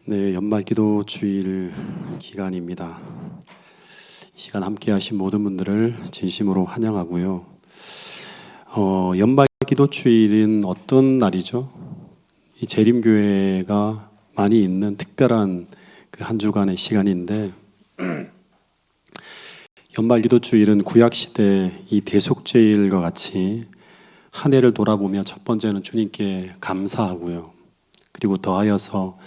네, 연말기도 주일 기간입니다. 이 시간 함께 하신 모든 분들을 진심으로 환영하고요. 연말기도 주일은 어떤 날이죠? 이 재림교회가 많이 있는 특별한 그 한 주간의 시간인데, 연말기도 주일은 구약시대 이 대속죄일과 같이 한 해를 돌아보며 첫 번째는 주님께 감사하고요. 그리고 더하여서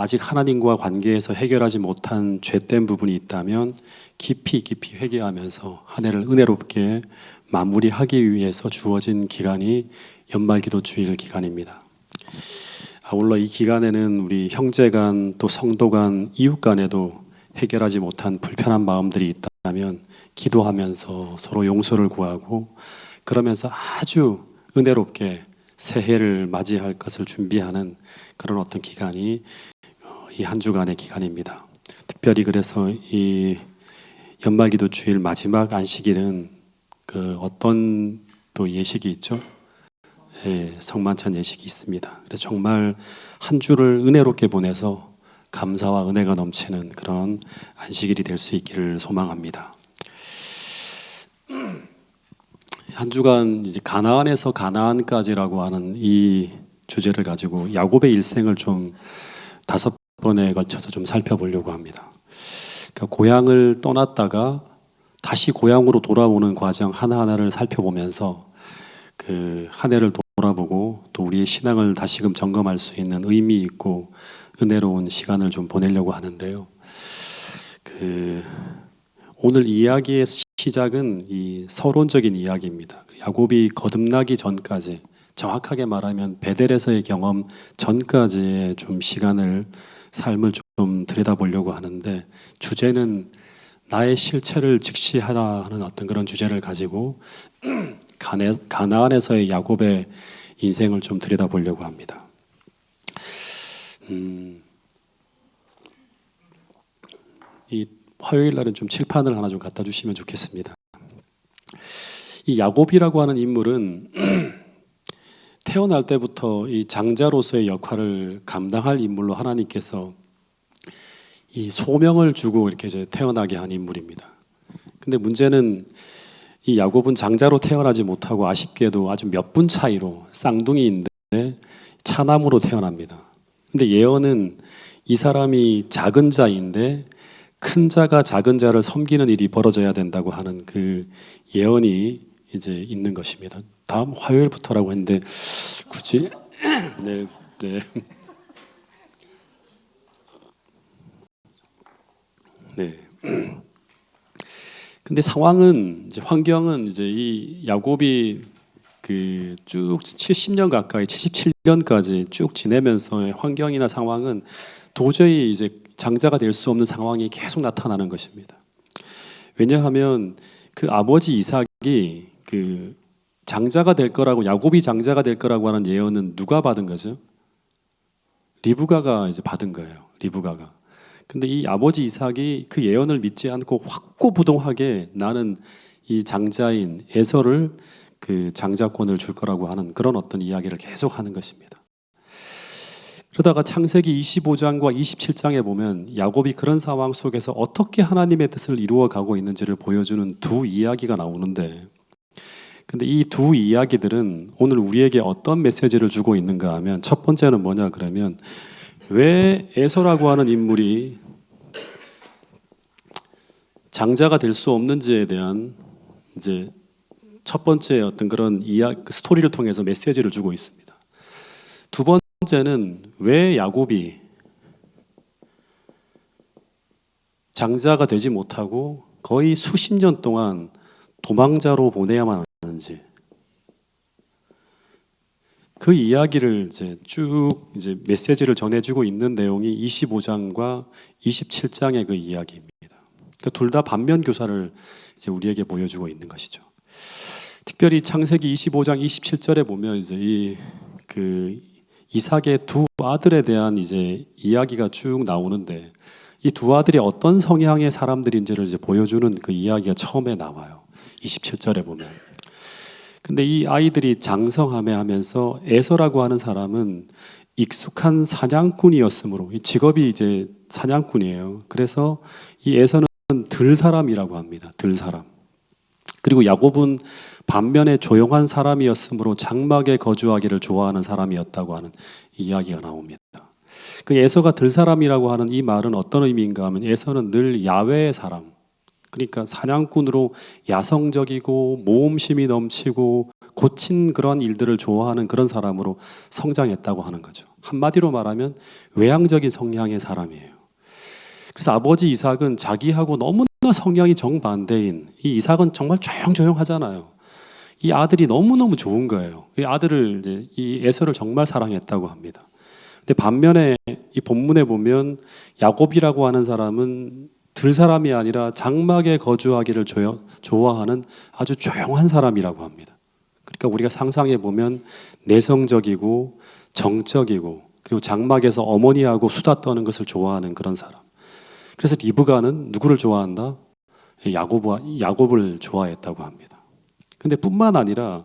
아직 하나님과 관계에서 해결하지 못한 죄된 부분이 있다면 깊이 회개하면서 한 해를 은혜롭게 마무리하기 위해서 주어진 기간이 연말기도 주일 기간입니다. 아울러 이 기간에는 우리 형제간 또 성도간 이웃간에도 해결하지 못한 불편한 마음들이 있다면 기도하면서 서로 용서를 구하고 그러면서 아주 은혜롭게 새해를 맞이할 것을 준비하는 그런 어떤 기간이 이 한 주간의 기간입니다. 특별히 그래서 이 연말기도 주일 마지막 안식일은 그 어떤 또 예식이 있죠? 예, 성만찬 예식이 있습니다. 그래서 정말 한 주를 은혜롭게 보내서 감사와 은혜가 넘치는 그런 안식일이 될 수 있기를 소망합니다. 한 주간 이제 가나안에서 가나안까지라고 하는 이 주제를 가지고 야곱의 일생을 좀 5번에 걸쳐서 좀 살펴보려고 합니다. 그러니까 고향을 떠났다가 다시 고향으로 돌아오는 과정 하나하나를 살펴보면서 그 한 해를 돌아보고 또 우리의 신앙을 다시금 점검할 수 있는 의미 있고 은혜로운 시간을 좀 보내려고 하는데요. 오늘 이야기의 시작은 이 서론적인 이야기입니다. 야곱이 거듭나기 전까지, 정확하게 말하면 베델에서의 경험 전까지의 좀 시간을, 삶을 좀 들여다보려고 하는데, 주제는 나의 실체를 직시하라 하는 어떤 그런 주제를 가지고 가나안에서의 야곱의 인생을 좀 들여다보려고 합니다. 이 화요일 날은 좀 칠판을 하나 좀 갖다 주시면 좋겠습니다. 이 야곱이라고 하는 인물은 태어날 때부터 이 장자로서의 역할을 감당할 인물로 하나님께서 이 소명을 주고 이렇게 이제 태어나게 한 인물입니다. 근데 문제는 이 야곱은 장자로 태어나지 못하고 아쉽게도 아주 몇 분 차이로 쌍둥이인데 차남으로 태어납니다. 근데 예언은 이 사람이 작은 자인데 큰 자가 작은 자를 섬기는 일이 벌어져야 된다고 하는 그 예언이 이제 있는 것입니다. 다음 화요일부터라고 했는데 굳이 네. 근데 상황은 이제 환경은 이제 이 야곱이 그 쭉 70년 가까이 77년까지 쭉 지내면서의 환경이나 상황은 도저히 이제 장자가 될 수 없는 상황이 계속 나타나는 것입니다. 왜냐하면 그 아버지 이삭이 그 장자가 될 거라고, 야곱이 장자가 될 거라고 하는 예언은 누가 받은 거죠? 리브가가 이제 받은 거예요. 리브가가. 근데 이 아버지 이삭이 그 예언을 믿지 않고 확고부동하게 나는 이 장자인 에서를 그 장자권을 줄 거라고 하는 그런 어떤 이야기를 계속 하는 것입니다. 그러다가 창세기 25장과 27장에 보면 야곱이 그런 상황 속에서 어떻게 하나님의 뜻을 이루어 가고 있는지를 보여주는 두 이야기가 나오는데, 근데 이 두 이야기들은 오늘 우리에게 어떤 메시지를 주고 있는가 하면, 첫 번째는 뭐냐 그러면 왜 에서라고 하는 인물이 장자가 될 수 없는지에 대한 이제 첫 번째 어떤 그런 스토리를 통해서 메시지를 주고 있습니다. 두 번째는 왜 야곱이 장자가 되지 못하고 거의 수십 년 동안 도망자로 보내야만 하는지, 그 이야기를 이제 쭉 이제 메시지를 전해주고 있는 내용이 25장과 27장의 그 이야기입니다. 그러니까 둘 다 반면 교사를 이제 우리에게 보여주고 있는 것이죠. 특별히 창세기 25장 27절에 보면 이제 이삭의 두 아들에 대한 이제 이야기가 쭉 나오는데, 이 두 아들이 어떤 성향의 사람들인지를 이제 보여주는 그 이야기가 처음에 나와요. 27절에 보면. 근데 이 아이들이 장성하며 하면서 에서라고 하는 사람은 익숙한 사냥꾼이었으므로, 이 직업이 이제 사냥꾼이에요. 그래서 이 에서는 들사람이라고 합니다. 들사람. 그리고 야곱은 반면에 조용한 사람이었으므로 장막에 거주하기를 좋아하는 사람이었다고 하는 이야기가 나옵니다. 그 에서가 들사람이라고 하는 이 말은 어떤 의미인가 하면, 에서는 늘 야외의 사람, 그러니까 사냥꾼으로 야성적이고 모험심이 넘치고 고친 그런 일들을 좋아하는 그런 사람으로 성장했다고 하는 거죠. 한마디로 말하면 외향적인 성향의 사람이에요. 그래서 아버지 이삭은 자기하고 너무나 성향이 정반대인, 이 이삭은 정말 조용조용하잖아요. 이 아들이 너무너무 좋은 거예요. 이 아들을 이제 이 에서를 정말 사랑했다고 합니다. 근데 반면에 이 본문에 보면 야곱이라고 하는 사람은 들사람이 아니라 장막에 거주하기를 좋아하는 아주 조용한 사람이라고 합니다. 그러니까 우리가 상상해 보면 내성적이고 정적이고, 그리고 장막에서 어머니하고 수다 떠는 것을 좋아하는 그런 사람. 그래서 리브가는 누구를 좋아한다? 야곱을 좋아했다고 합니다. 근데 뿐만 아니라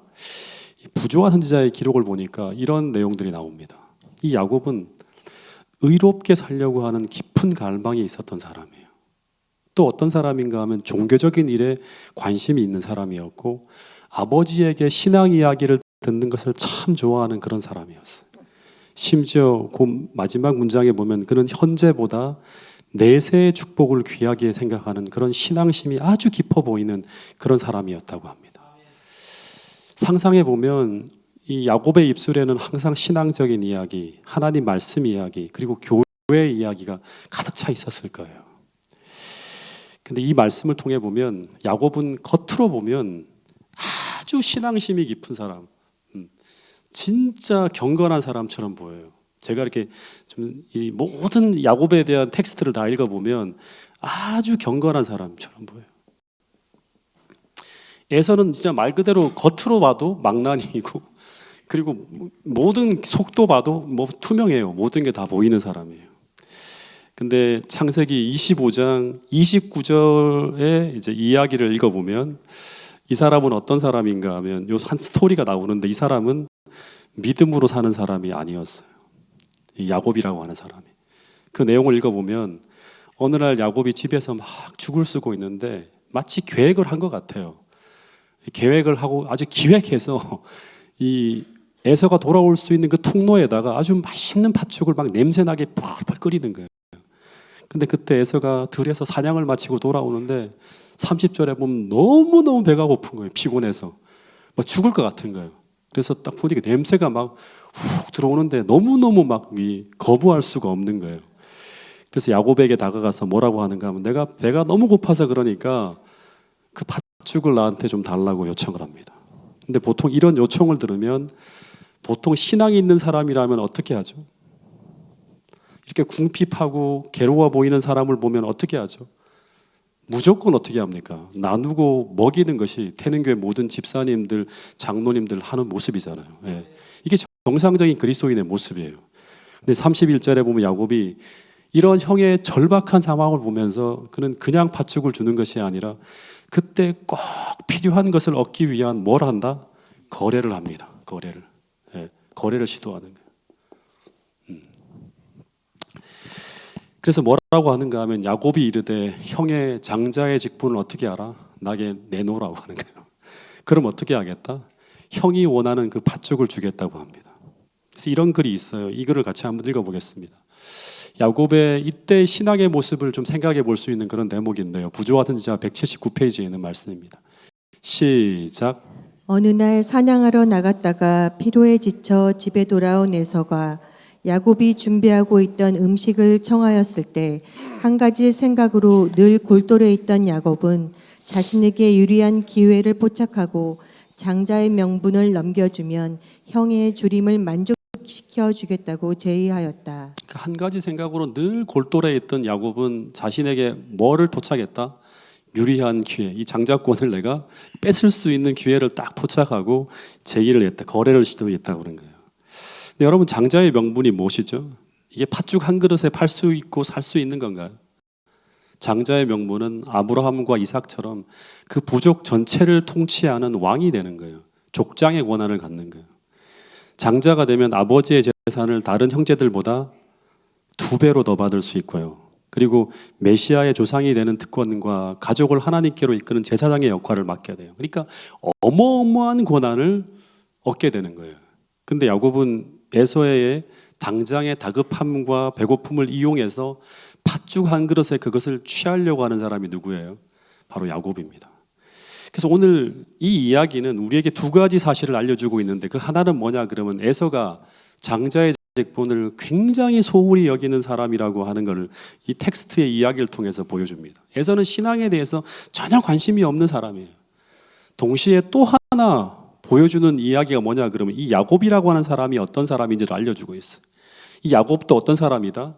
부조와 선지자의 기록을 보니까 이런 내용들이 나옵니다. 이 야곱은 의롭게 살려고 하는 깊은 갈망이 있었던 사람이에요. 또 어떤 사람인가 하면 종교적인 일에 관심이 있는 사람이었고, 아버지에게 신앙 이야기를 듣는 것을 참 좋아하는 그런 사람이었어요. 심지어 그 마지막 문장에 보면 그는 현재보다 내세의 축복을 귀하게 생각하는 그런 신앙심이 아주 깊어 보이는 그런 사람이었다고 합니다. 상상해 보면 이 야곱의 입술에는 항상 신앙적인 이야기, 하나님 말씀 이야기, 그리고 교회 이야기가 가득 차 있었을 거예요. 근데 이 말씀을 통해 보면 야곱은 겉으로 보면 아주 신앙심이 깊은 사람, 진짜 경건한 사람처럼 보여요. 제가 이렇게 좀 이 모든 야곱에 대한 텍스트를 다 읽어보면 아주 경건한 사람처럼 보여요. 에서는 진짜 말 그대로 겉으로 봐도 망나니이고, 그리고 모든 속도 봐도 뭐 투명해요. 모든 게 다 보이는 사람이에요. 근데 창세기 25장 29절에 이제 이야기를 읽어보면 이 사람은 어떤 사람인가 하면 요 한 스토리가 나오는데, 이 사람은 믿음으로 사는 사람이 아니었어요. 이 야곱이라고 하는 사람이. 그 내용을 읽어보면 어느 날 야곱이 집에서 막 죽을 쓰고 있는데 마치 계획을 한 것 같아요. 계획을 하고 아주 기획해서 이 에서가 돌아올 수 있는 그 통로에다가 아주 맛있는 팥죽을 막 냄새나게 펄펄 끓이는 거예요. 근데 그때 에서가 들에서 사냥을 마치고 돌아오는데 30절에 보면 너무너무 배가 고픈 거예요. 피곤해서 뭐 죽을 것 같은 거예요. 그래서 딱 보니까 냄새가 막 훅 들어오는데 너무너무 막 거부할 수가 없는 거예요. 그래서 야곱에게 다가가서 뭐라고 하는가 하면, 내가 배가 너무 고파서 그러니까 그 팥죽을 나한테 좀 달라고 요청을 합니다. 근데 보통 이런 요청을 들으면, 보통 신앙이 있는 사람이라면 어떻게 하죠? 이렇게 궁핍하고 괴로워 보이는 사람을 보면 어떻게 하죠? 무조건 어떻게 합니까? 나누고 먹이는 것이 태능교회 모든 집사님들, 장로님들 하는 모습이잖아요. 예. 이게 정상적인 그리스도인의 모습이에요. 근데 31절에 보면 야곱이 이런 형의 절박한 상황을 보면서 그는 그냥 팥죽을 주는 것이 아니라 그때 꼭 필요한 것을 얻기 위한 뭘 한다? 거래를 합니다. 거래를. 예. 거래를 시도하는 거예요. 그래서 뭐라고 하는가 하면, 야곱이 이르되 형의 장자의 직분을 어떻게 알아? 나게 내놓으라고 하는 거예요. 그럼 어떻게 하겠다? 형이 원하는 그 팥죽을 주겠다고 합니다. 그래서 이런 글이 있어요. 이 글을 같이 한번 읽어보겠습니다. 야곱의 이때 신앙의 모습을 좀 생각해 볼 수 있는 그런 대목인데요. 부조와 선지자 179페이지에 있는 말씀입니다. 시작. 어느 날 사냥하러 나갔다가 피로에 지쳐 집에 돌아온 에서가 야곱이 준비하고 있던 음식을 청하였을 때 한 가지 생각으로 늘 골똘해 있던 야곱은 자신에게 유리한 기회를 포착하고 장자의 명분을 넘겨주면 형의 주림을 만족시켜 주겠다고 제의하였다. 한 가지 생각으로 늘 골똘해 있던 야곱은 자신에게 뭐를 포착했다? 유리한 기회, 이 장자권을 내가 뺏을 수 있는 기회를 딱 포착하고 제의를 했다. 거래를 시도했다고 그런 거예요. 근데 여러분, 장자의 명분이 무엇이죠? 이게 팥죽 한 그릇에 팔 수 있고 살 수 있는 건가요? 장자의 명분은 아브라함과 이삭처럼 그 부족 전체를 통치하는 왕이 되는 거예요. 족장의 권한을 갖는 거예요. 장자가 되면 아버지의 재산을 다른 형제들보다 2배로 더 받을 수 있고요. 그리고 메시아의 조상이 되는 특권과 가족을 하나님께로 이끄는 제사장의 역할을 맡게 돼요. 그러니까 어마어마한 권한을 얻게 되는 거예요. 근데 야곱은 에서의 당장의 다급함과 배고픔을 이용해서 팥죽 한 그릇에 그것을 취하려고 하는 사람이 누구예요? 바로 야곱입니다. 그래서 오늘 이 이야기는 우리에게 2가지 사실을 알려주고 있는데, 그 하나는 뭐냐 그러면 에서가 장자의 직분을 굉장히 소홀히 여기는 사람이라고 하는 것을 이 텍스트의 이야기를 통해서 보여줍니다. 에서는 신앙에 대해서 전혀 관심이 없는 사람이에요. 동시에 또 하나 보여주는 이야기가 뭐냐 그러면 이 야곱이라고 하는 사람이 어떤 사람인지를 알려주고 있어요. 이 야곱도 어떤 사람이다?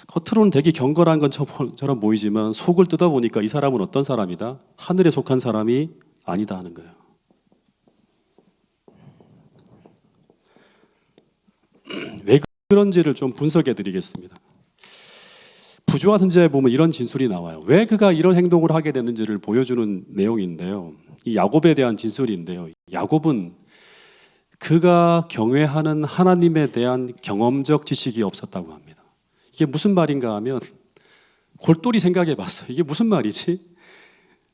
겉으로는 되게 경건한 것처럼 보이지만 속을 뜯어보니까 이 사람은 어떤 사람이다? 하늘에 속한 사람이 아니다 하는 거예요. 왜 그런지를 좀 분석해 드리겠습니다. 부조와 선지자에 보면 이런 진술이 나와요. 왜 그가 이런 행동을 하게 됐는지를 보여주는 내용인데요. 이 야곱에 대한 진술인데요. 야곱은 그가 경외하는 하나님에 대한 경험적 지식이 없었다고 합니다. 이게 무슨 말인가 하면 골똘히 생각해 봤어요. 이게 무슨 말이지?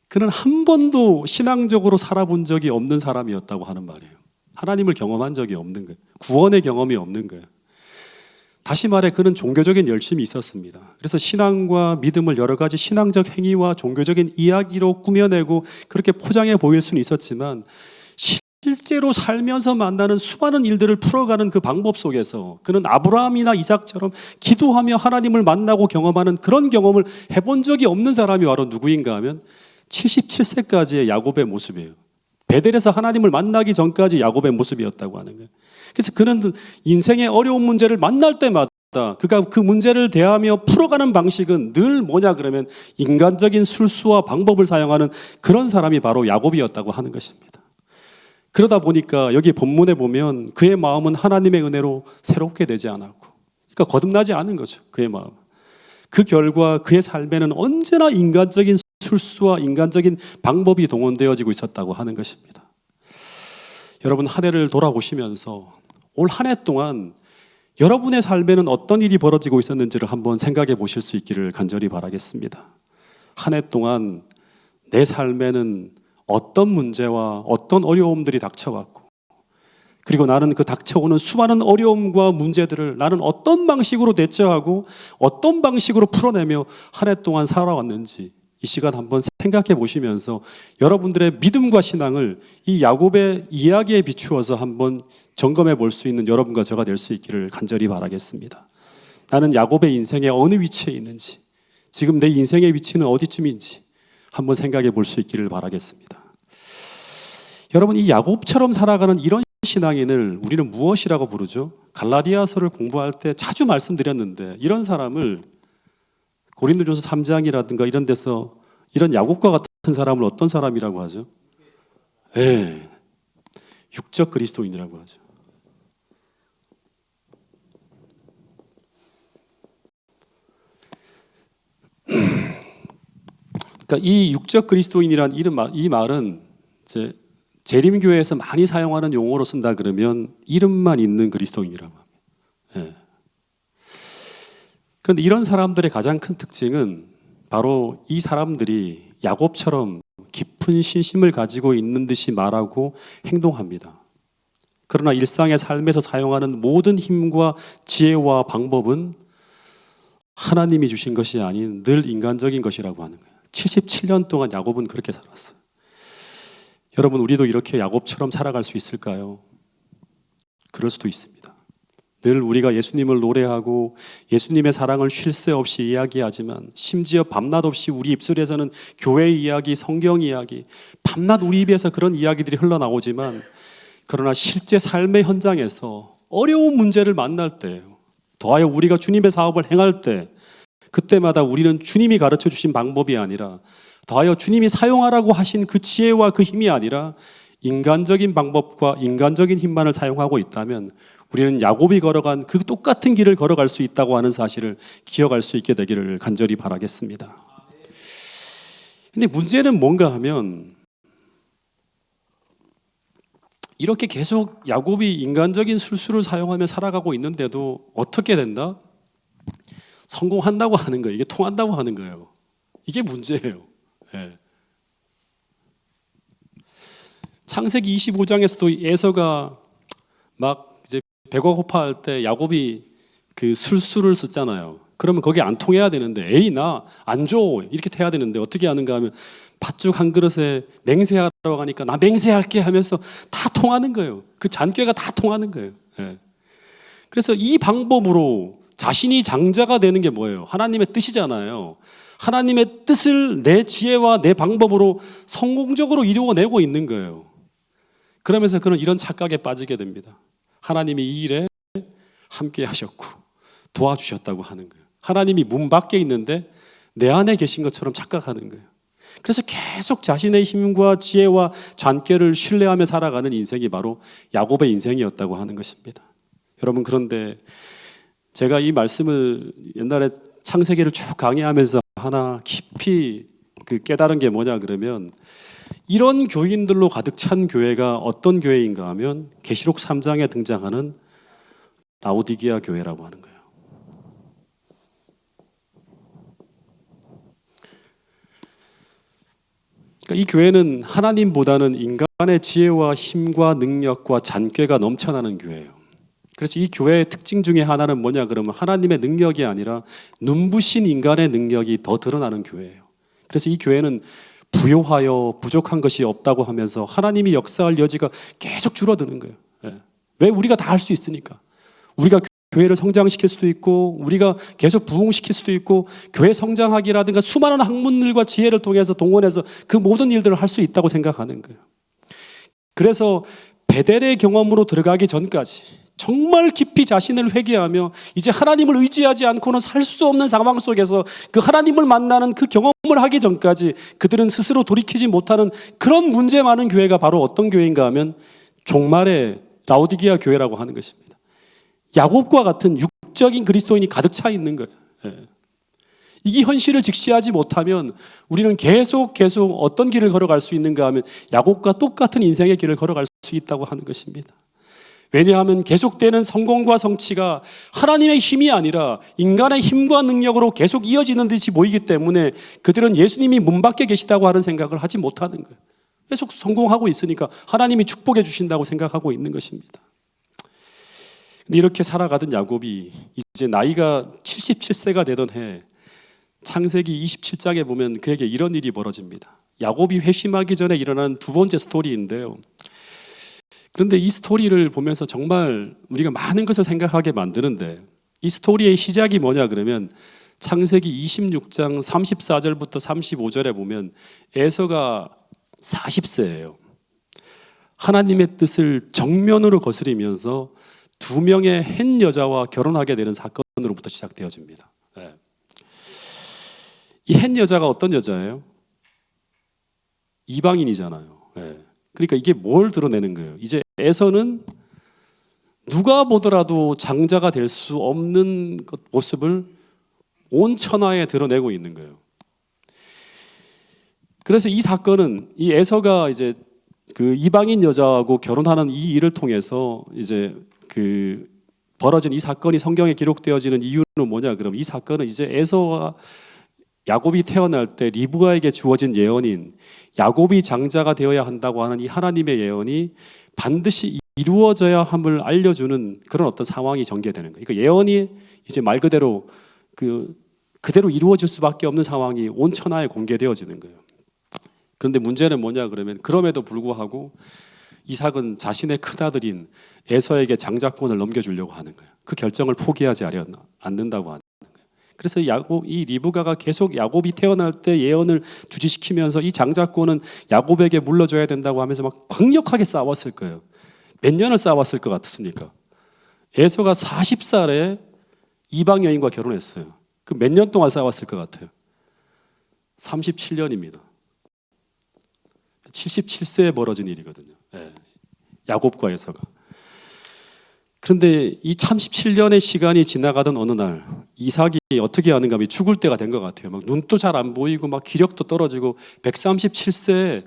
그는 한 번도 신앙적으로 살아본 적이 없는 사람이었다고 하는 말이에요. 하나님을 경험한 적이 없는 거예요. 구원의 경험이 없는 거예요. 다시 말해 그는 종교적인 열심이 있었습니다. 그래서 신앙과 믿음을 여러 가지 신앙적 행위와 종교적인 이야기로 꾸며내고 그렇게 포장해 보일 수는 있었지만 실제로 살면서 만나는 수많은 일들을 풀어가는 그 방법 속에서 그는 아브라함이나 이삭처럼 기도하며 하나님을 만나고 경험하는 그런 경험을 해본 적이 없는 사람이 바로 누구인가 하면 77세까지의 야곱의 모습이에요. 베델에서 하나님을 만나기 전까지 야곱의 모습이었다고 하는 거예요. 그래서 그는 인생의 어려운 문제를 만날 때마다 그가 그 문제를 대하며 풀어가는 방식은 늘 뭐냐 그러면 인간적인 술수와 방법을 사용하는 그런 사람이 바로 야곱이었다고 하는 것입니다. 그러다 보니까 여기 본문에 보면 그의 마음은 하나님의 은혜로 새롭게 되지 않았고, 그러니까 거듭나지 않은 거죠. 그의 마음. 그 결과 그의 삶에는 언제나 인간적인 술수와 인간적인 방법이 동원되어지고 있었다고 하는 것입니다. 여러분, 한 해를 돌아보시면서 올 한 해 동안 여러분의 삶에는 어떤 일이 벌어지고 있었는지를 한번 생각해 보실 수 있기를 간절히 바라겠습니다. 한 해 동안 내 삶에는 어떤 문제와 어떤 어려움들이 닥쳐왔고, 그리고 나는 그 닥쳐오는 수많은 어려움과 문제들을 나는 어떤 방식으로 대처하고 어떤 방식으로 풀어내며 한 해 동안 살아왔는지 이 시간 한번 생각해 보시면서 여러분들의 믿음과 신앙을 이 야곱의 이야기에 비추어서 한번 점검해 볼 수 있는 여러분과 저가 될 수 있기를 간절히 바라겠습니다. 나는 야곱의 인생의 어느 위치에 있는지, 지금 내 인생의 위치는 어디쯤인지 한번 생각해 볼 수 있기를 바라겠습니다. 여러분, 이 야곱처럼 살아가는 이런 신앙인을 우리는 무엇이라고 부르죠? 갈라디아서를 공부할 때 자주 말씀드렸는데, 이런 사람을 고린도전서 3장이라든가 이런 데서 이런 야곱과 같은 사람을 어떤 사람이라고 하죠? 네, 육적 그리스도인이라고 하죠. 그러니까 이 육적 그리스도인이란 이 말은 이제 재림교회에서 많이 사용하는 용어로 쓴다 그러면 이름만 있는 그리스도인이라고 합니다. 네. 그런데 이런 사람들의 가장 큰 특징은 바로 이 사람들이 야곱처럼 깊은 신심을 가지고 있는 듯이 말하고 행동합니다. 그러나 일상의 삶에서 사용하는 모든 힘과 지혜와 방법은 하나님이 주신 것이 아닌 늘 인간적인 것이라고 하는 거예요. 77년 동안 야곱은 그렇게 살았어요. 여러분, 우리도 이렇게 야곱처럼 살아갈 수 있을까요? 그럴 수도 있습니다. 늘 우리가 예수님을 노래하고 예수님의 사랑을 쉴 새 없이 이야기하지만, 심지어 밤낮 없이 우리 입술에서는 교회 이야기, 성경 이야기, 밤낮 우리 입에서 그런 이야기들이 흘러나오지만, 그러나 실제 삶의 현장에서 어려운 문제를 만날 때, 더하여 우리가 주님의 사업을 행할 때, 그때마다 우리는 주님이 가르쳐 주신 방법이 아니라 더하여 주님이 사용하라고 하신 그 지혜와 그 힘이 아니라 인간적인 방법과 인간적인 힘만을 사용하고 있다면 우리는 야곱이 걸어간 그 똑같은 길을 걸어갈 수 있다고 하는 사실을 기억할 수 있게 되기를 간절히 바라겠습니다. 근데 문제는 뭔가 하면 이렇게 계속 야곱이 인간적인 술수를 사용하며 살아가고 있는데도 어떻게 된다? 성공한다고 하는 거예요. 이게 통한다고 하는 거예요. 이게 문제예요. 예. 창세기 25장에서도 에서가 막 이제 배가 고파할 때 야곱이 그 술수를 썼잖아요. 그러면 거기 안 통해야 되는데, 에이 나 안 줘 이렇게 해야 되는데 어떻게 하는가 하면 팥죽 한 그릇에 맹세하라고 하니까 나 맹세할게 하면서 다 통하는 거예요. 그 잔꾀가 다 통하는 거예요. 예. 그래서 이 방법으로 자신이 장자가 되는 게 뭐예요? 하나님의 뜻이잖아요. 하나님의 뜻을 내 지혜와 내 방법으로 성공적으로 이루어내고 있는 거예요. 그러면서 그는 이런 착각에 빠지게 됩니다. 하나님이 이 일에 함께 하셨고 도와주셨다고 하는 거예요. 하나님이 문 밖에 있는데 내 안에 계신 것처럼 착각하는 거예요. 그래서 계속 자신의 힘과 지혜와 잔꾀를 신뢰하며 살아가는 인생이 바로 야곱의 인생이었다고 하는 것입니다. 여러분, 그런데 제가 이 말씀을 옛날에 창세기를 쭉 강의하면서 하나 깊이 깨달은 게 뭐냐 그러면, 이런 교인들로 가득 찬 교회가 어떤 교회인가 하면 계시록 3장에 등장하는 라오디게아 교회라고 하는 거예요. 그러니까 이 교회는 하나님보다는 인간의 지혜와 힘과 능력과 잔꾀가 넘쳐나는 교회예요. 그래서 이 교회의 특징 중에 하나는 뭐냐 그러면 하나님의 능력이 아니라 눈부신 인간의 능력이 더 드러나는 교회예요. 그래서 이 교회는 부요하여 부족한 것이 없다고 하면서 하나님이 역사할 여지가 계속 줄어드는 거예요. 왜? 우리가 다 할 수 있으니까. 우리가 교회를 성장시킬 수도 있고 우리가 계속 부흥시킬 수도 있고 교회 성장하기라든가 수많은 학문들과 지혜를 통해서 동원해서 그 모든 일들을 할 수 있다고 생각하는 거예요. 그래서 베델의 경험으로 들어가기 전까지 정말 깊이 자신을 회개하며 이제 하나님을 의지하지 않고는 살 수 없는 상황 속에서 그 하나님을 만나는 그 경험을 하기 전까지 그들은 스스로 돌이키지 못하는 그런 문제 많은 교회가 바로 어떤 교회인가 하면 종말의 라오디게아 교회라고 하는 것입니다. 야곱과 같은 육적인 그리스도인이 가득 차 있는 거예요. 이게 현실을 직시하지 못하면 우리는 계속 어떤 길을 걸어갈 수 있는가 하면 야곱과 똑같은 인생의 길을 걸어갈 수 있다고 하는 것입니다. 왜냐하면 계속되는 성공과 성취가 하나님의 힘이 아니라 인간의 힘과 능력으로 계속 이어지는 듯이 보이기 때문에 그들은 예수님이 문 밖에 계시다고 하는 생각을 하지 못하는 거예요. 계속 성공하고 있으니까 하나님이 축복해 주신다고 생각하고 있는 것입니다. 근데 이렇게 살아가던 야곱이 이제 나이가 77세가 되던 해 창세기 27장에 보면 그에게 이런 일이 벌어집니다. 야곱이 회심하기 전에 일어난 두 번째 스토리인데요. 그런데 이 스토리를 보면서 정말 우리가 많은 것을 생각하게 만드는데, 이 스토리의 시작이 뭐냐 그러면 창세기 26장 34절부터 35절에 보면 에서가 40세예요. 하나님의 뜻을 정면으로 거스리면서 두 명의 햇 여자와 결혼하게 되는 사건으로부터 시작되어집니다. 이 햇 여자가 어떤 여자예요? 이방인이잖아요. 그러니까 이게 뭘 드러내는 거예요? 이제 에서는 누가 보더라도 장자가 될 수 없는 모습을 온 천하에 드러내고 있는 거예요. 그래서 이 사건은 이 에서가 이제 그 이방인 여자하고 결혼하는 이 일을 통해서 이제 그 벌어진 이 사건이 성경에 기록되어지는 이유는 뭐냐 그러면 이 사건은 이제 에서와 야곱이 태어날 때 리브가에게 주어진 예언인 야곱이 장자가 되어야 한다고 하는 이 하나님의 예언이 반드시 이루어져야 함을 알려주는 그런 어떤 상황이 전개되는 거예요. 그러니까 예언이 이제 말 그대로 그대로 이루어질 수밖에 없는 상황이 온 천하에 공개되어지는 거예요. 그런데 문제는 뭐냐 그러면 그럼에도 불구하고 이삭은 자신의 큰아들인 에서에게 장자권을 넘겨주려고 하는 거예요. 그 결정을 포기하지 않는다고 하는 거예요. 그래서 이 리브가가 계속 야곱이 태어날 때 예언을 주지시키면서 이 장자권은 야곱에게 물러줘야 된다고 하면서 막 강력하게 싸웠을 거예요. 몇 년을 싸웠을 것 같습니까? 에서가 40살에 이방 여인과 결혼했어요. 그 몇 년 동안 싸웠을 것 같아요? 37년입니다. 77세에 벌어진 일이거든요. 야곱과 에서가. 그런데 이 37년의 시간이 지나가던 어느 날 이삭이 어떻게 하는가 하면 죽을 때가 된 것 같아요. 막 눈도 잘 안 보이고 막 기력도 떨어지고 137세에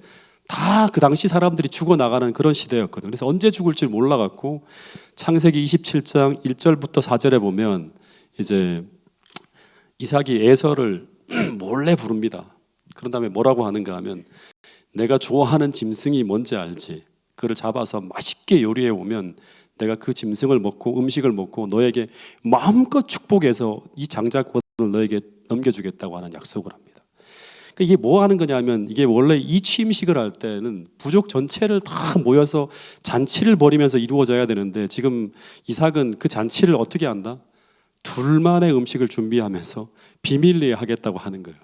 다 그 당시 사람들이 죽어나가는 그런 시대였거든요. 그래서 언제 죽을지 몰라갖고 창세기 27장 1절부터 4절에 보면 이제 이삭이 에서를 몰래 부릅니다. 그런 다음에 뭐라고 하는가 하면 내가 좋아하는 짐승이 뭔지 알지? 그를 잡아서 맛있게 요리해 오면 내가 그 짐승을 먹고 음식을 먹고 너에게 마음껏 축복해서 이 장자권을 너에게 넘겨주겠다고 하는 약속을 합니다. 그러니까 이게 뭐 하는 거냐면 이게 원래 이 취임식을 할 때는 부족 전체를 다 모여서 잔치를 벌이면서 이루어져야 되는데 지금 이삭은 그 잔치를 어떻게 한다? 둘만의 음식을 준비하면서 비밀리에 하겠다고 하는 거예요.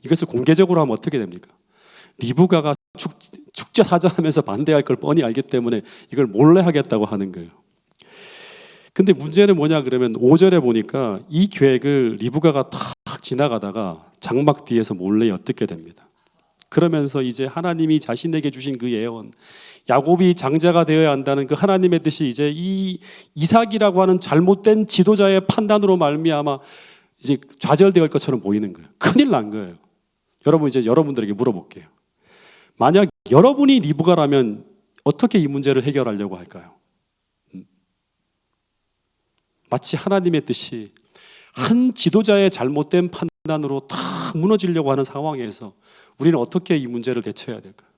이것을 공개적으로 하면 어떻게 됩니까? 리브가가 축제 사자하면서 반대할 걸 뻔히 알기 때문에 이걸 몰래 하겠다고 하는 거예요. 근데 문제는 뭐냐 그러면 5절에 보니까 이 계획을 리브가가 탁 지나가다가 장막 뒤에서 몰래 엿듣게 됩니다. 그러면서 이제 하나님이 자신에게 주신 그 예언, 야곱이 장자가 되어야 한다는 그 하나님의 뜻이 이제 이 이삭이라고 하는 잘못된 지도자의 판단으로 말미암아 이제 좌절될 것처럼 보이는 거예요. 큰일 난 거예요. 여러분 이제 여러분들에게 물어볼게요. 만약 여러분이 리브가라면 어떻게 이 문제를 해결하려고 할까요? 마치 하나님의 뜻이 한 지도자의 잘못된 판단으로 다 무너지려고 하는 상황에서 우리는 어떻게 이 문제를 대처해야 될까요?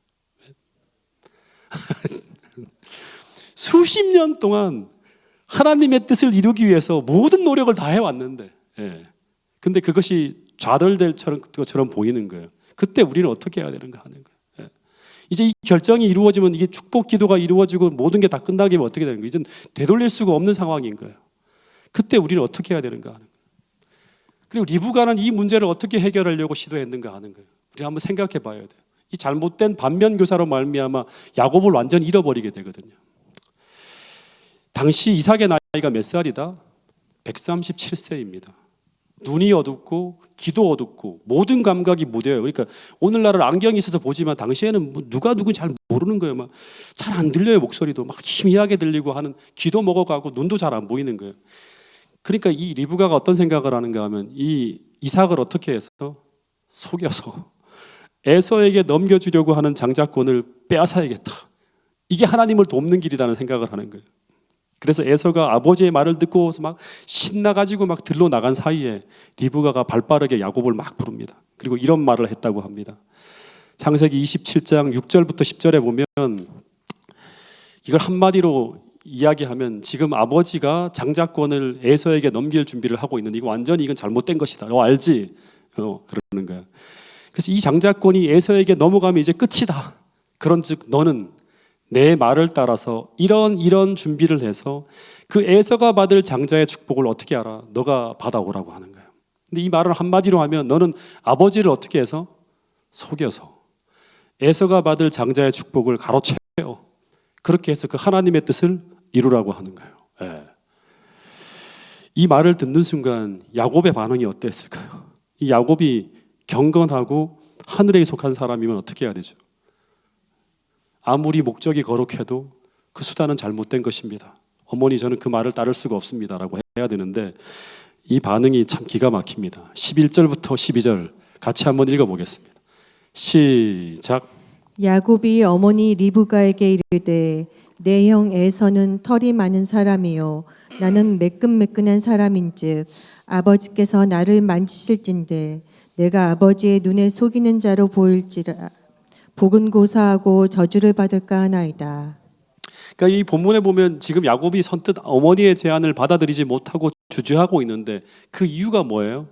수십 년 동안 하나님의 뜻을 이루기 위해서 모든 노력을 다 해왔는데, 근데 그것이 좌절될 것처럼 보이는 거예요. 그때 우리는 어떻게 해야 되는가 하는 거예요. 이제 이 결정이 이루어지면 이게 축복 기도가 이루어지고 모든 게 다 끝나게 되면 어떻게 되는 거예요? 이제 되돌릴 수가 없는 상황인 거예요. 그때 우리는 어떻게 해야 되는가 하는 거예요. 그리고 리브가는 이 문제를 어떻게 해결하려고 시도했는가 하는 거예요. 우리 한번 생각해 봐야 돼요. 이 잘못된 반면 교사로 말미암아 야곱을 완전히 잃어버리게 되거든요. 당시 이삭의 나이가 몇 살이다? 137세입니다. 눈이 어둡고 귀도 어둡고 모든 감각이 무뎌요. 그러니까 오늘날은 안경이 있어서 보지만 당시에는 누가 누군지 잘 모르는 거예요. 막 잘 안 들려요. 목소리도 막 희미하게 들리고 하는, 귀도 먹어가고 눈도 잘 안 보이는 거예요. 그러니까 이 리브가가 어떤 생각을 하는가 하면 이 이삭을 어떻게 해서 속여서 에서에게 넘겨주려고 하는 장자권을 빼앗아야겠다. 이게 하나님을 돕는 길이라는 생각을 하는 거예요. 그래서 에서가 아버지의 말을 듣고 막 신나가지고 막 들러 나간 사이에 리브가가 발빠르게 야곱을 막 부릅니다. 그리고 이런 말을 했다고 합니다. 창세기 27장 6절부터 10절에 보면 이걸 한마디로 이야기하면 지금 아버지가 장자권을 에서에게 넘길 준비를 하고 있는데 이거 완전히 이건 잘못된 것이다. 알지? 그러는 거야. 그래서 이 장자권이 에서에게 넘어가면 이제 끝이다. 그런즉 너는 내 말을 따라서 이런 준비를 해서 그 에서가 받을 장자의 축복을 어떻게 알아? 너가 받아오라고 하는 거예요. 근데 이 말을 한마디로 하면 너는 아버지를 어떻게 해서? 속여서 에서가 받을 장자의 축복을 가로채어 그렇게 해서 그 하나님의 뜻을 이루라고 하는 거예요. 이 말을 듣는 순간 야곱의 반응이 어땠을까요? 이 야곱이 경건하고 하늘에 속한 사람이면 어떻게 해야 되죠? 아무리 목적이 거룩해도 그 수단은 잘못된 것입니다. 어머니 저는 그 말을 따를 수가 없습니다 라고 해야 되는데 이 반응이 참 기가 막힙니다. 11절부터 12절 같이 한번 읽어보겠습니다. 시작. 야곱이 어머니 리브가에게 이르되 내 형 에서는 털이 많은 사람이요 나는 매끈매끈한 사람인즉 아버지께서 나를 만지실진데 내가 아버지의 눈에 속이는 자로 보일지라 복은 고사하고 저주를 받을까 하나이다. 그러니까 이 본문에 보면 지금 야곱이 선뜻 어머니의 제안을 받아들이지 못하고 주저하고 있는데 그 이유가 뭐예요?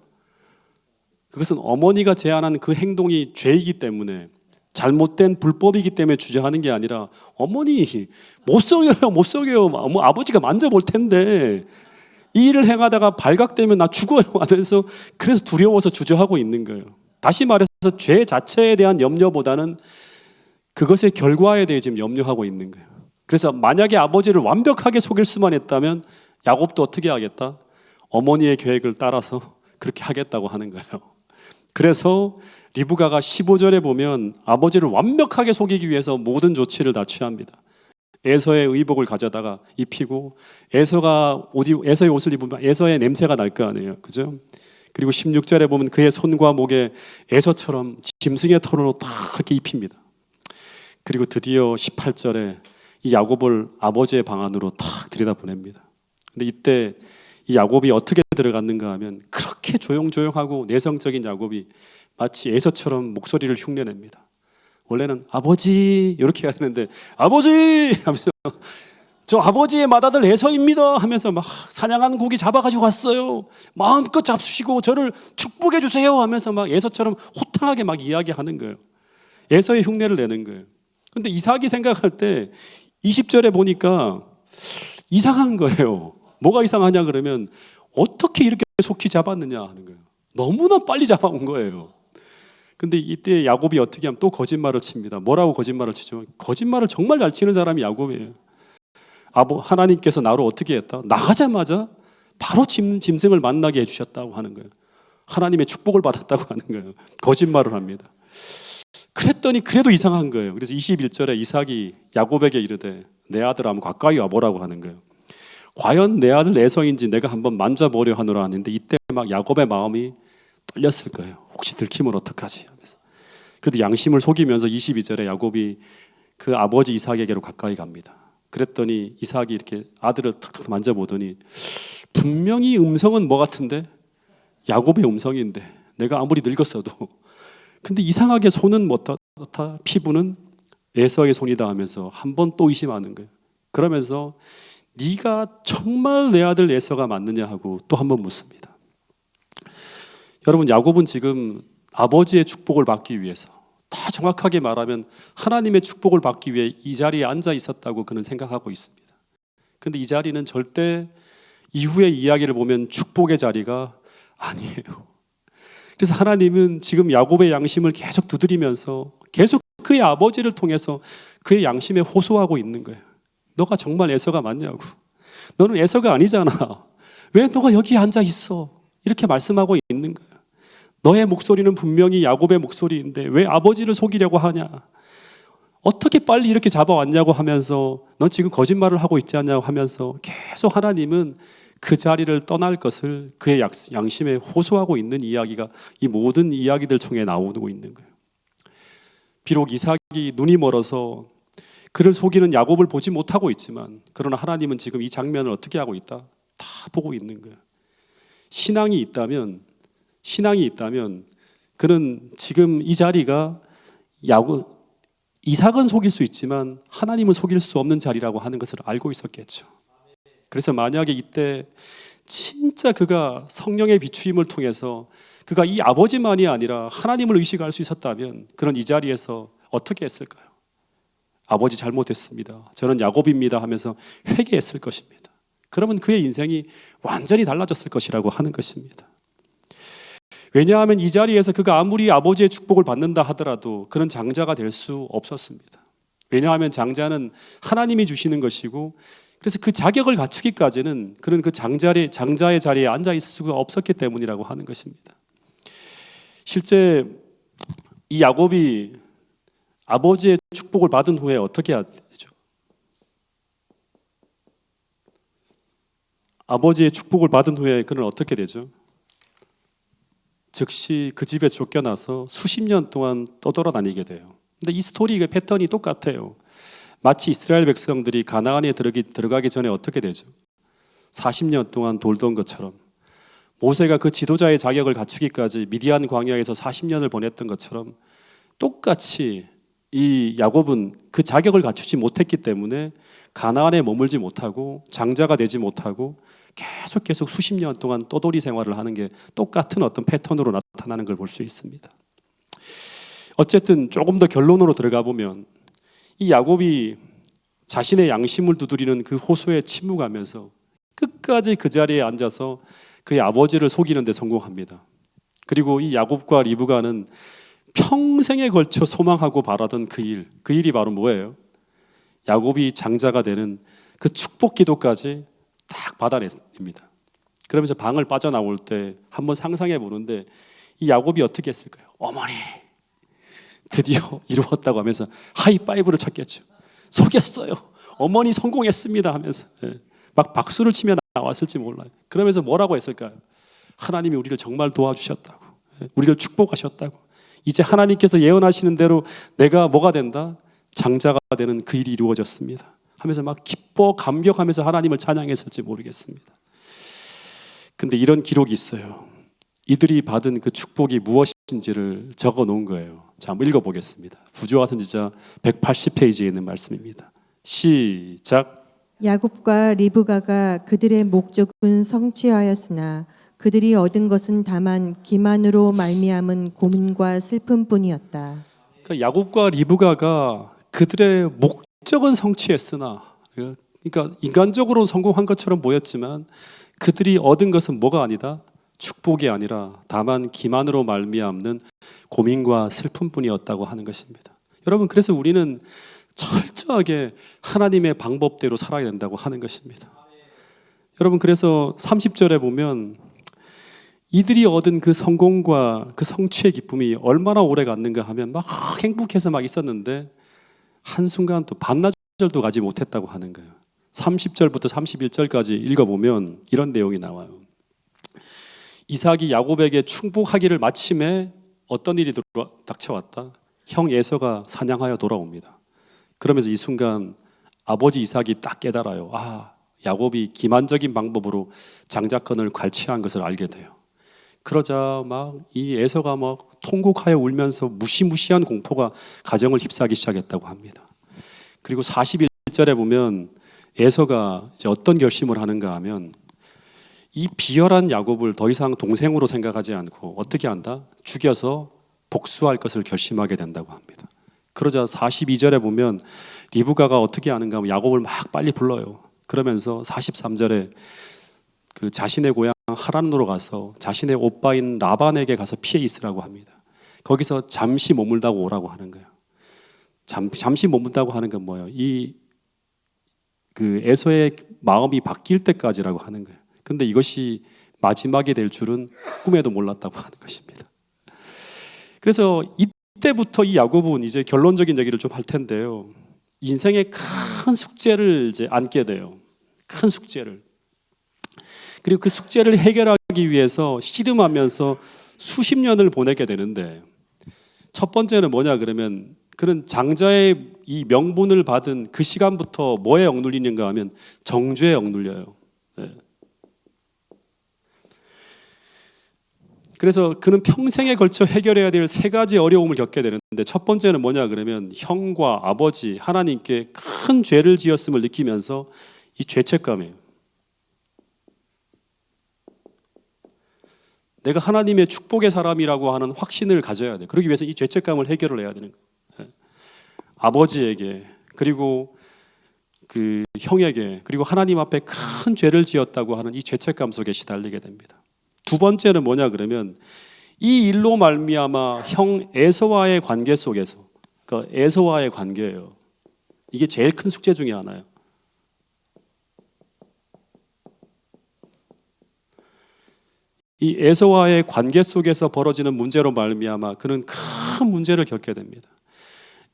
그것은 어머니가 제안한 그 행동이 죄이기 때문에 잘못된 불법이기 때문에 주저하는 게 아니라 어머니 못 속여요. 아버지가 만져볼 텐데 이 일을 행하다가 발각되면 나 죽어요 하면서 그래서 두려워서 주저하고 있는 거예요. 다시 말해서 죄 자체에 대한 염려보다는 그것의 결과에 대해 지금 염려하고 있는 거예요. 그래서 만약에 아버지를 완벽하게 속일 수만 했다면 야곱도 어떻게 하겠다? 어머니의 계획을 따라서 그렇게 하겠다고 하는 거예요. 그래서 리브가가 15절에 보면 아버지를 완벽하게 속이기 위해서 모든 조치를 다 취합니다. 에서의 의복을 가져다가 입히고 에서의 옷을 입으면 에서의 냄새가 날 거 아니에요. 그죠? 그리고 16절에 보면 그의 손과 목에 에서처럼 짐승의 털으로 딱 이렇게 입힙니다. 그리고 드디어 18절에 이 야곱을 아버지의 방 안으로 탁 들여다보냅니다. 근데 이때 이 야곱이 어떻게 들어갔는가 하면 그렇게 조용조용하고 내성적인 야곱이 마치 에서처럼 목소리를 흉내냅니다. 원래는 아버지 이렇게 해야 되는데 아버지 하면서 저 아버지의 맏아들 에서입니다 하면서 막 사냥한 고기 잡아가지고 왔어요. 마음껏 잡수시고 저를 축복해 주세요 하면서 막 에서처럼 호탕하게 막 이야기하는 거예요. 에서의 흉내를 내는 거예요. 근데 이삭이 생각할 때 20절에 보니까 이상한 거예요. 뭐가 이상하냐 그러면 어떻게 이렇게 속히 잡았느냐 하는 거예요. 너무나 빨리 잡아온 거예요. 근데 이때 야곱이 어떻게 하면 또 거짓말을 칩니다. 뭐라고 거짓말을 치죠? 거짓말을 정말 잘 치는 사람이 야곱이에요. 하나님께서 나로 어떻게 했다? 나가자마자 바로 짐승을 만나게 해주셨다고 하는 거예요. 하나님의 축복을 받았다고 하는 거예요. 거짓말을 합니다. 그랬더니 그래도 이상한 거예요. 그래서 21절에 이삭이 야곱에게 이르되 내 아들 한번 가까이 와보라고 하는 거예요. 과연 내 아들 에서인지 내가 한번 만져보려 하노라 하는데 이때 막 야곱의 마음이 떨렸을 거예요. 혹시 들키면 어떡하지 하면서. 그래도 양심을 속이면서 22절에 야곱이 그 아버지 이삭에게로 가까이 갑니다. 그랬더니 이삭이 이렇게 아들을 탁탁 만져보더니 분명히 음성은 뭐 같은데 야곱의 음성인데 내가 아무리 늙었어도 근데 이상하게 손은 못하 피부는 에서의 손이다 하면서 한 번 또 의심하는 거예요. 그러면서 네가 정말 내 아들 에서가 맞느냐 하고 또 한 번 묻습니다. 여러분 야곱은 지금 아버지의 축복을 받기 위해서 다 정확하게 말하면 하나님의 축복을 받기 위해 이 자리에 앉아 있었다고 그는 생각하고 있습니다. 그런데 이 자리는 절대 이후의 이야기를 보면 축복의 자리가 아니에요. 그래서 하나님은 지금 야곱의 양심을 계속 두드리면서 계속 그의 아버지를 통해서 그의 양심에 호소하고 있는 거예요. 너가 정말 에서가 맞냐고. 너는 에서가 아니잖아. 왜 너가 여기 앉아 있어? 이렇게 말씀하고 있는 거예요. 너의 목소리는 분명히 야곱의 목소리인데 왜 아버지를 속이려고 하냐? 어떻게 빨리 이렇게 잡아왔냐고 하면서 너 지금 거짓말을 하고 있지 않냐고 하면서 계속 하나님은 그 자리를 떠날 것을 그의 양심에 호소하고 있는 이야기가 이 모든 이야기들 통해 나오고 있는 거예요. 비록 이삭이 눈이 멀어서 그를 속이는 야곱을 보지 못하고 있지만 그러나 하나님은 지금 이 장면을 어떻게 하고 있다? 다 보고 있는 거예요. 신앙이 있다면 그는 지금 이 자리가 이삭은 속일 수 있지만 하나님은 속일 수 없는 자리라고 하는 것을 알고 있었겠죠. 그래서 만약에 이때 진짜 그가 성령의 비추임을 통해서 그가 이 아버지만이 아니라 하나님을 의식할 수 있었다면 그는 이 자리에서 어떻게 했을까요? 아버지 잘못했습니다. 저는 야곱입니다 하면서 회개했을 것입니다. 그러면 그의 인생이 완전히 달라졌을 것이라고 하는 것입니다. 왜냐하면 이 자리에서 그가 아무리 아버지의 축복을 받는다 하더라도 그는 장자가 될 수 없었습니다. 왜냐하면 장자는 하나님이 주시는 것이고 그래서 그 자격을 갖추기까지는 그는 그 장자의 자리에 앉아 있을 수가 없었기 때문이라고 하는 것입니다. 실제 이 야곱이 아버지의 축복을 받은 후에 어떻게 하죠? 아버지의 축복을 받은 후에 그는 어떻게 되죠? 즉시 그 집에 쫓겨나서 수십 년 동안 떠돌아다니게 돼요. 근데 이 스토리의 패턴이 똑같아요. 마치 이스라엘 백성들이 가나안에 들어가기 전에 어떻게 되죠? 40년 동안 돌던 것처럼 모세가 그 지도자의 자격을 갖추기까지 미디안 광야에서 40년을 보냈던 것처럼 똑같이 이 야곱은 그 자격을 갖추지 못했기 때문에 가나안에 머물지 못하고 장자가 되지 못하고 계속 수십 년 동안 떠돌이 생활을 하는 게 똑같은 어떤 패턴으로 나타나는 걸 볼 수 있습니다. 어쨌든 조금 더 결론으로 들어가 보면 이 야곱이 자신의 양심을 두드리는 그 호소에 침묵하면서 끝까지 그 자리에 앉아서 그의 아버지를 속이는 데 성공합니다. 그리고 이 야곱과 리브가는 평생에 걸쳐 소망하고 바라던 그 일이 바로 뭐예요? 야곱이 장자가 되는 그 축복 기도까지 딱 받아냅니다. 그러면서 방을 빠져나올 때 한번 상상해 보는데 이 야곱이 어떻게 했을까요? 어머니 드디어 이루었다고 하면서 하이파이브를 쳤겠죠. 속였어요. 어머니 성공했습니다 하면서 막 박수를 치며 나왔을지 몰라요. 그러면서 뭐라고 했을까요? 하나님이 우리를 정말 도와주셨다고, 우리를 축복하셨다고, 이제 하나님께서 예언하시는 대로 내가 뭐가 된다? 장자가 되는 그 일이 이루어졌습니다 하면서 막 기뻐 감격하면서 하나님을 찬양했을지 모르겠습니다. 근데 이런 기록이 있어요. 이들이 받은 그 축복이 무엇인지를 적어 놓은 거예요. 자, 한번 읽어보겠습니다. 구조화 선지자 180페이지에 있는 말씀입니다. 시작. 야곱과 리브가가 그들의 목적은 성취하였으나 그들이 얻은 것은 다만 기만으로 말미암은 고민과 슬픔뿐이었다. 그러니까 야곱과 리브가가 그들의 목적은 성취했으나, 그러니까 인간적으로 성공한 것처럼 보였지만 그들이 얻은 것은 뭐가 아니다? 축복이 아니라 다만 기만으로 말미암는 고민과 슬픔뿐이었다고 하는 것입니다. 여러분, 그래서 우리는 철저하게 하나님의 방법대로 살아야 된다고 하는 것입니다. 여러분, 그래서 30절에 보면 이들이 얻은 그 성공과 그 성취의 기쁨이 얼마나 오래 갔는가 하면 막 행복해서 막 있었는데 한순간 또 반나절도 가지 못했다고 하는 거예요. 30절부터 31절까지 읽어보면 이런 내용이 나와요. 이삭이 야곱에게 축복하기를 마침에 어떤 일이 닥쳐왔다. 형 에서가 사냥하여 돌아옵니다. 그러면서 이 순간 아버지 이삭이 딱 깨달아요. 아, 야곱이 기만적인 방법으로 장자권을 괄취한 것을 알게 돼요. 그러자 막 이 에서가 막 통곡하여 울면서 무시무시한 공포가 가정을 휩싸기 시작했다고 합니다. 그리고 41절에 보면 에서가 이제 어떤 결심을 하는가 하면 이 비열한 야곱을 더 이상 동생으로 생각하지 않고 어떻게 한다? 죽여서 복수할 것을 결심하게 된다고 합니다. 그러자 42절에 보면 리브가가 어떻게 하는가 하면 야곱을 막 빨리 불러요. 그러면서 43절에 그 자신의 고향 하란으로 가서 자신의 오빠인 라반에게 가서 피해 있으라고 합니다. 거기서 잠시 머물다고 오라고 하는 거예요. 잠시 머문다고 하는 건 뭐예요? 그 에서의 마음이 바뀔 때까지라고 하는 거예요. 근데 이것이 마지막이 될 줄은 꿈에도 몰랐다고 하는 것입니다. 그래서 이때부터 이 야곱은 이제 결론적인 얘기를 좀 할 텐데요. 인생의 큰 숙제를 이제 안게 돼요. 큰 숙제를. 그리고 그 숙제를 해결하기 위해서 씨름하면서 수십 년을 보내게 되는데 첫 번째는 뭐냐 그러면 그는 장자의 이 명분을 받은 그 시간부터 뭐에 억눌리는가 하면 정죄에 억눌려요. 네. 그래서 그는 평생에 걸쳐 해결해야 될 세 가지 어려움을 겪게 되는데 첫 번째는 뭐냐 그러면 형과 아버지 하나님께 큰 죄를 지었음을 느끼면서 이 죄책감이에요. 내가 하나님의 축복의 사람이라고 하는 확신을 가져야 돼. 그러기 위해서 이 죄책감을 해결을 해야 되는 거예요. 아버지에게 그리고 그 형에게 그리고 하나님 앞에 큰 죄를 지었다고 하는 이 죄책감 속에 시달리게 됩니다. 두 번째는 뭐냐 그러면 이 일로 말미암아 형 에서와의 관계 속에서 그러니까 에서와의 관계예요. 이게 제일 큰 숙제 중에 하나예요. 이 에서와의 관계 속에서 벌어지는 문제로 말미암아 그는 큰 문제를 겪게 됩니다.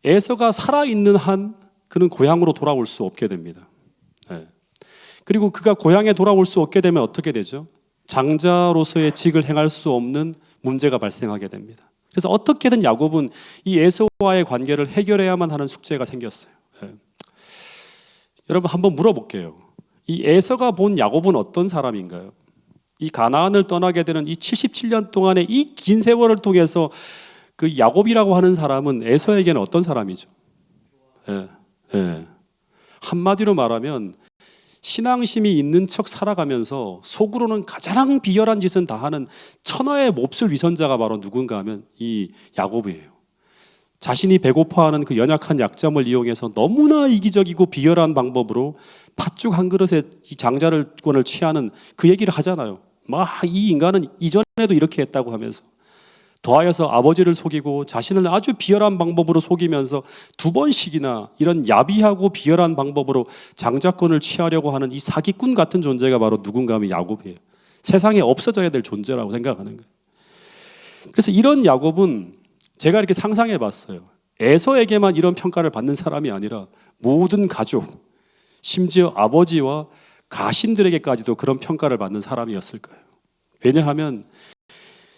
에서가 살아있는 한 그는 고향으로 돌아올 수 없게 됩니다. 네. 그리고 그가 고향에 돌아올 수 없게 되면 어떻게 되죠? 장자로서의 직을 행할 수 없는 문제가 발생하게 됩니다. 그래서 어떻게든 야곱은 이 에서와의 관계를 해결해야만 하는 숙제가 생겼어요. 네. 여러분 한번 물어볼게요. 이 에서가 본 야곱은 어떤 사람인가요? 이 가나안을 떠나게 되는 이 77년 동안의 이 긴 세월을 통해서 그 야곱이라고 하는 사람은 에서에게는 어떤 사람이죠? 한마디로 말하면 신앙심이 있는 척 살아가면서 속으로는 가장 비열한 짓은 다 하는 천하의 몹쓸 위선자가 바로 누군가 하면 이 야곱이에요. 자신이 배고파하는 그 연약한 약점을 이용해서 너무나 이기적이고 비열한 방법으로 팥죽 한 그릇에 이 장자권을 취하는 그 얘기를 하잖아요. 막 이 인간은 이전에도 이렇게 했다고 하면서 더하여서 아버지를 속이고 자신을 아주 비열한 방법으로 속이면서 두 번씩이나 이런 야비하고 비열한 방법으로 장자권을 취하려고 하는 이 사기꾼 같은 존재가 바로 누군가 하면 야곱이에요. 세상에 없어져야 될 존재라고 생각하는 거예요. 그래서 이런 야곱은 제가 이렇게 상상해 봤어요. 에서에게만 이런 평가를 받는 사람이 아니라 모든 가족, 심지어 아버지와 가신들에게까지도 그런 평가를 받는 사람이었을 거예요. 왜냐하면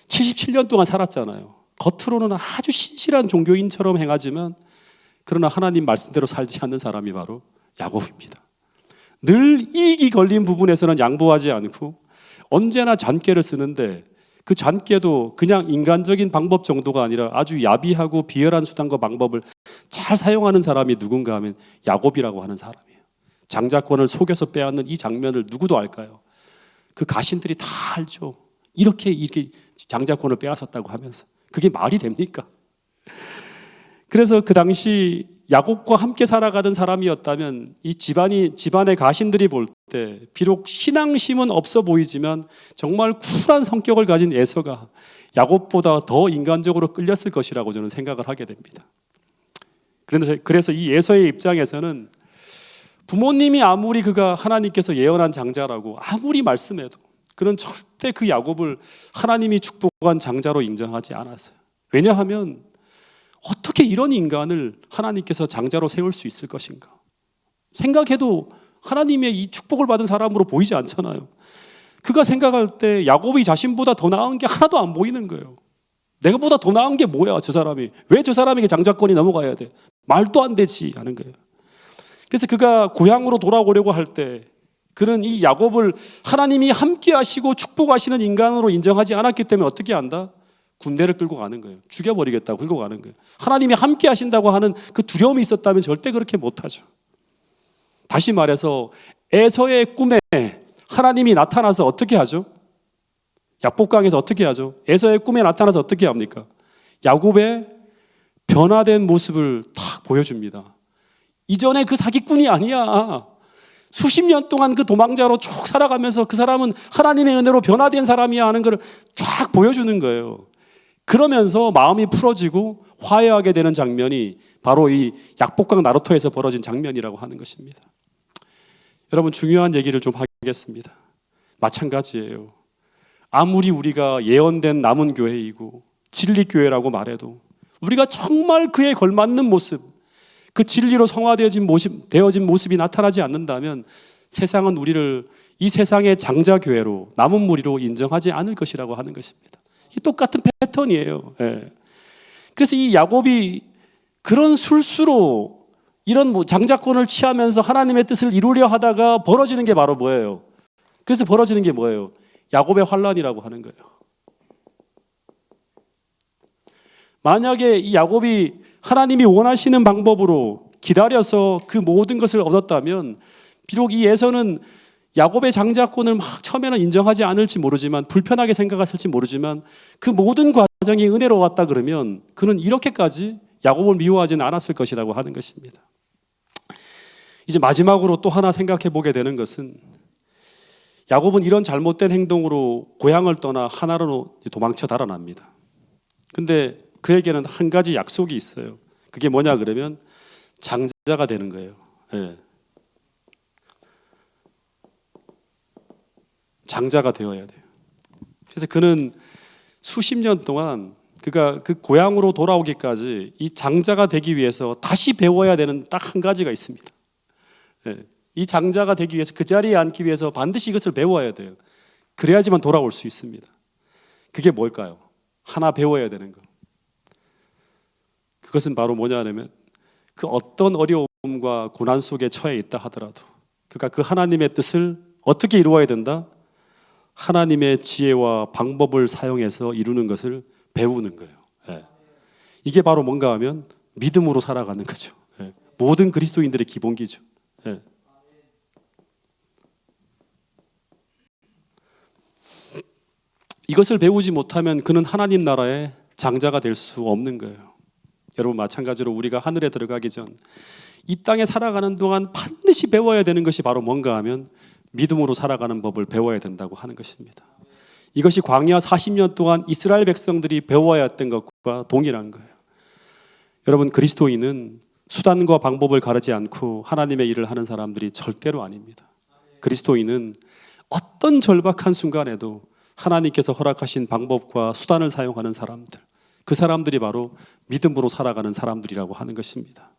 77년 동안 살았잖아요. 겉으로는 아주 신실한 종교인처럼 행하지만 그러나 하나님 말씀대로 살지 않는 사람이 바로 야곱입니다. 늘 이익이 걸린 부분에서는 양보하지 않고 언제나 잔꾀를 쓰는데 그 잔꾀도 그냥 인간적인 방법 정도가 아니라 아주 야비하고 비열한 수단과 방법을 잘 사용하는 사람이 누군가 하면 야곱이라고 하는 사람이에요. 장자권을 속여서 빼앗는 이 장면을 누구도 알까요? 그 가신들이 다 알죠. 이렇게 장자권을 빼앗았다고 하면서 그게 말이 됩니까? 그래서 그 당시 야곱과 함께 살아가던 사람이었다면 이 집안의 가신들이 볼 때 비록 신앙심은 없어 보이지만 정말 쿨한 성격을 가진 에서가 야곱보다 더 인간적으로 끌렸을 것이라고 저는 생각을 하게 됩니다. 그래서 이 에서의 입장에서는 부모님이 아무리 그가 하나님께서 예언한 장자라고 아무리 말씀해도 그는 절대 그 야곱을 하나님이 축복한 장자로 인정하지 않았어요. 왜냐하면 어떻게 이런 인간을 하나님께서 장자로 세울 수 있을 것인가? 생각해도 하나님의 이 축복을 받은 사람으로 보이지 않잖아요. 그가 생각할 때 야곱이 자신보다 더 나은 게 하나도 안 보이는 거예요. 내가보다 더 나은 게 뭐야, 저 사람이. 왜 저 사람에게 장자권이 넘어가야 돼? 말도 안 되지 하는 거예요. 그래서 그가 고향으로 돌아오려고 할 때 그는 이 야곱을 하나님이 함께 하시고 축복하시는 인간으로 인정하지 않았기 때문에 어떻게 한다? 군대를 끌고 가는 거예요. 죽여버리겠다고 끌고 가는 거예요. 하나님이 함께 하신다고 하는 그 두려움이 있었다면 절대 그렇게 못하죠. 다시 말해서 에서의 꿈에 하나님이 나타나서 어떻게 하죠? 약복강에서 어떻게 하죠? 에서의 꿈에 나타나서 어떻게 합니까? 야곱의 변화된 모습을 딱 보여줍니다. 이전에 그 사기꾼이 아니야. 수십 년 동안 그 도망자로 쭉 살아가면서 그 사람은 하나님의 은혜로 변화된 사람이야 하는 걸 쫙 보여주는 거예요. 그러면서 마음이 풀어지고 화해하게 되는 장면이 바로 이 약복강 나루토에서 벌어진 장면이라고 하는 것입니다. 여러분, 중요한 얘기를 좀 하겠습니다. 마찬가지예요. 아무리 우리가 예언된 남은 교회이고 진리교회라고 말해도 우리가 정말 그에 걸맞는 모습, 그 진리로 성화되어진 모습이 나타나지 않는다면 세상은 우리를 이 세상의 장자교회로 남은 무리로 인정하지 않을 것이라고 하는 것입니다. 이 똑같은 패턴이에요. 예. 그래서 이 야곱이 그런 술수로 이런 장자권을 취하면서 하나님의 뜻을 이루려 하다가 벌어지는 게 바로 뭐예요? 그래서 벌어지는 게 뭐예요? 야곱의 환란이라고 하는 거예요. 만약에 이 야곱이 하나님이 원하시는 방법으로 기다려서 그 모든 것을 얻었다면 비록 이 에서는 야곱의 장자권을 막 처음에는 인정하지 않을지 모르지만 불편하게 생각했을지 모르지만 그 모든 과정이 은혜로웠다 그러면 그는 이렇게까지 야곱을 미워하지는 않았을 것이라고 하는 것입니다. 이제 마지막으로 또 하나 생각해 보게 되는 것은 야곱은 이런 잘못된 행동으로 고향을 떠나 하나로 도망쳐 달아납니다. 근데 그에게는 한 가지 약속이 있어요. 그게 뭐냐 그러면 장자가 되는 거예요. 네. 장자가 되어야 돼요. 그래서 그는 수십 년 동안 그가 그 고향으로 돌아오기까지 이 장자가 되기 위해서 다시 배워야 되는 딱 한 가지가 있습니다. 네. 이 장자가 되기 위해서 그 자리에 앉기 위해서 반드시 이것을 배워야 돼요. 그래야지만 돌아올 수 있습니다. 그게 뭘까요? 하나 배워야 되는 거. 그것은 바로 뭐냐면 그 어떤 어려움과 고난 속에 처해 있다 하더라도 그가 그 하나님의 뜻을 어떻게 이루어야 된다? 하나님의 지혜와 방법을 사용해서 이루는 것을 배우는 거예요. 예. 이게 바로 뭔가 하면 믿음으로 살아가는 거죠. 예. 모든 그리스도인들의 기본기죠. 예. 이것을 배우지 못하면 그는 하나님 나라의 장자가 될 수 없는 거예요. 여러분, 마찬가지로 우리가 하늘에 들어가기 전 이 땅에 살아가는 동안 반드시 배워야 되는 것이 바로 뭔가 하면 믿음으로 살아가는 법을 배워야 된다고 하는 것입니다. 이것이 광야 40년 동안 이스라엘 백성들이 배워야 했던 것과 동일한 거예요. 여러분, 그리스도인은 수단과 방법을 가르지 않고 하나님의 일을 하는 사람들이 절대로 아닙니다. 그리스도인은 어떤 절박한 순간에도 하나님께서 허락하신 방법과 수단을 사용하는 사람들, 그 사람들이 바로 믿음으로 살아가는 사람들이라고 하는 것입니다.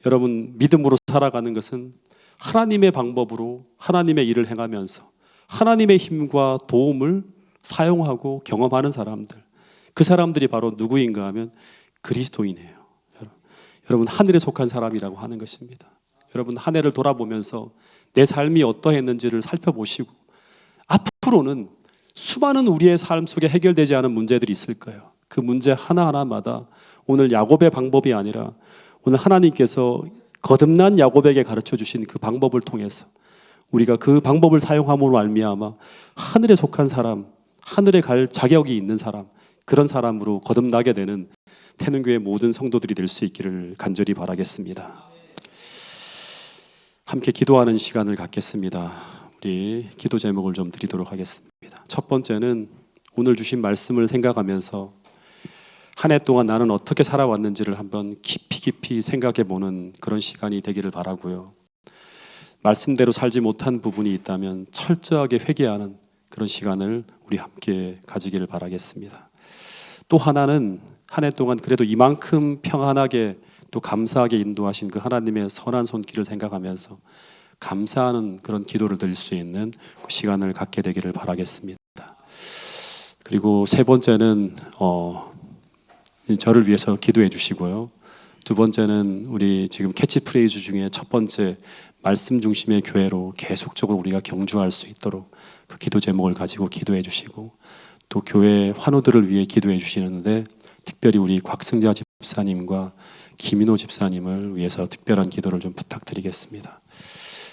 여러분, 믿음으로 살아가는 것은 하나님의 방법으로 하나님의 일을 행하면서 하나님의 힘과 도움을 사용하고 경험하는 사람들, 그 사람들이 바로 누구인가 하면 그리스도인이에요. 여러분 하늘에 속한 사람이라고 하는 것입니다. 여러분 한 해를 돌아보면서 내 삶이 어떠했는지를 살펴보시고 앞으로는 수많은 우리의 삶 속에 해결되지 않은 문제들이 있을 거예요. 그 문제 하나하나마다 오늘 야곱의 방법이 아니라 오늘 하나님께서 거듭난 야곱에게 가르쳐 주신 그 방법을 통해서 우리가 그 방법을 사용함으로 말미암아 하늘에 속한 사람, 하늘에 갈 자격이 있는 사람, 그런 사람으로 거듭나게 되는 태능교회 모든 성도들이 될 수 있기를 간절히 바라겠습니다. 함께 기도하는 시간을 갖겠습니다. 우리 기도 제목을 좀 드리도록 하겠습니다. 첫 번째는 오늘 주신 말씀을 생각하면서 한 해 동안 나는 어떻게 살아왔는지를 한번 깊이 생각해 보는 그런 시간이 되기를 바라고요. 말씀대로 살지 못한 부분이 있다면 철저하게 회개하는 그런 시간을 우리 함께 가지기를 바라겠습니다. 또 하나는 한 해 동안 그래도 이만큼 평안하게 또 감사하게 인도하신 그 하나님의 선한 손길을 생각하면서 감사하는 그런 기도를 드릴 수 있는 그 시간을 갖게 되기를 바라겠습니다. 그리고 세 번째는 저를 위해서 기도해 주시고요. 두 번째는 우리 지금 캐치프레이즈 중에 첫 번째 말씀 중심의 교회로 계속적으로 우리가 경주할 수 있도록 그 기도 제목을 가지고 기도해 주시고 또 교회 환우들을 위해 기도해 주시는데 특별히 우리 곽승자 집사님과 김인호 집사님을 위해서 특별한 기도를 좀 부탁드리겠습니다.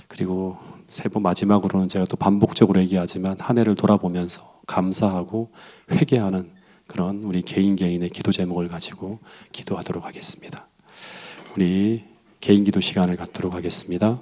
그리고 세 번 마지막으로는 제가 또 반복적으로 얘기하지만 한 해를 돌아보면서 감사하고 회개하는 그런 우리 개인의 기도 제목을 가지고 기도하도록 하겠습니다. 우리 개인 기도 시간을 갖도록 하겠습니다.